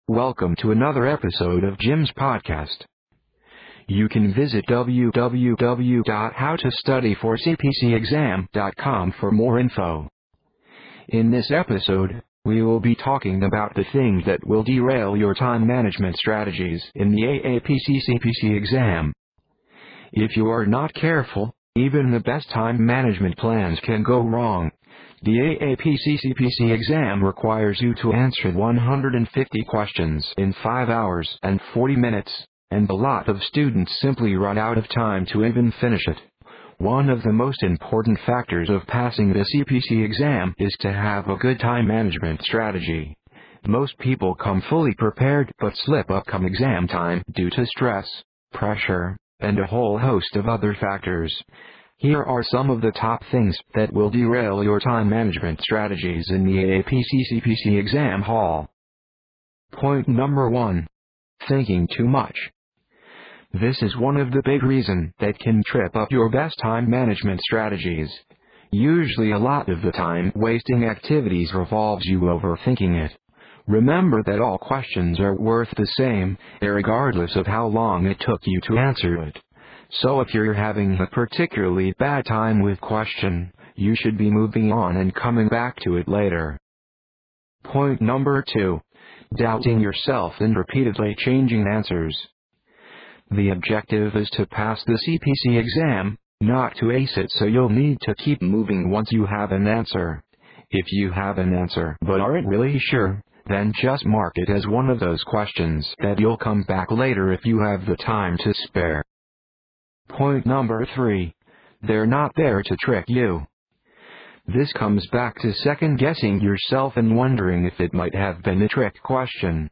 Welcome to another episode of Jim's podcast. You can visit www.howtostudyforcpcexam.com for more info. In this episode, we will be talking about the things that will derail your time management strategies in the AAPC CPC exam. If you are not careful, even the best time management plans can go wrong. The AAPC CPC exam requires you to answer 150 questions in 5 hours and 40 minutes, and a lot of students simply run out of time to even finish it. One of the most important factors of passing the CPC exam is to have a good time management strategy. Most people come fully prepared but slip up come exam time due to stress, pressure, and a whole host of other factors. Here are some of the top things that will derail your time management strategies in the AAPC CPC exam hall. Point number 1. Thinking too much. This is one of the big reasons that can trip up your best time management strategies. Usually a lot of the time-wasting activities revolves you overthinking it. Remember that all questions are worth the same, regardless of how long it took you to answer it. So if you're having a particularly bad time with question, you should be moving on and coming back to it later. Point number 2. Doubting yourself and repeatedly changing answers. The objective is to pass the CPC exam, not to ace it, so you'll need to keep moving once you have an answer. If you have an answer but aren't really sure, then just mark it as one of those questions that you'll come back later if you have the time to spare. Point number 3. They're not there to trick you. This comes back to second-guessing yourself and wondering if it might have been a trick question.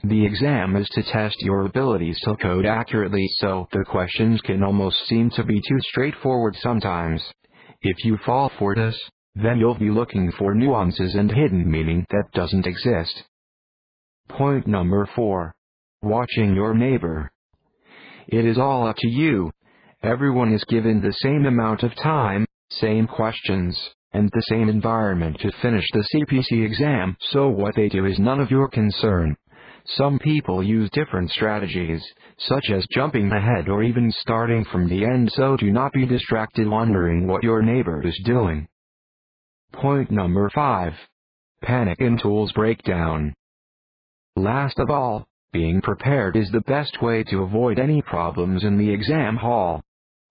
The exam is to test your abilities to code accurately, so the questions can almost seem to be too straightforward sometimes. If you fall for this, then you'll be looking for nuances and hidden meaning that doesn't exist. Point number 4. Watching your neighbor. It is all up to you. Everyone is given the same amount of time, same questions, and the same environment to finish the CPC exam, so what they do is none of your concern. Some people use different strategies, such as jumping ahead or even starting from the end, so do not be distracted wondering what your neighbor is doing. Point number 5. Panic and tools breakdown. Last of all, being prepared is the best way to avoid any problems in the exam hall.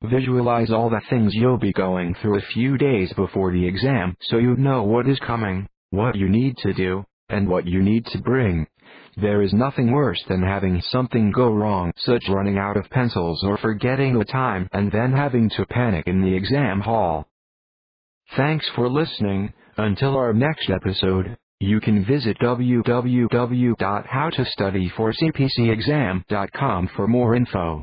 Visualize all the things you'll be going through a few days before the exam so you know what is coming, what you need to do, and what you need to bring. There is nothing worse than having something go wrong, such as running out of pencils or forgetting the time and then having to panic in the exam hall. Thanks for listening. Until our next episode, you can visit www.howtostudyforcpcexam.com for more info.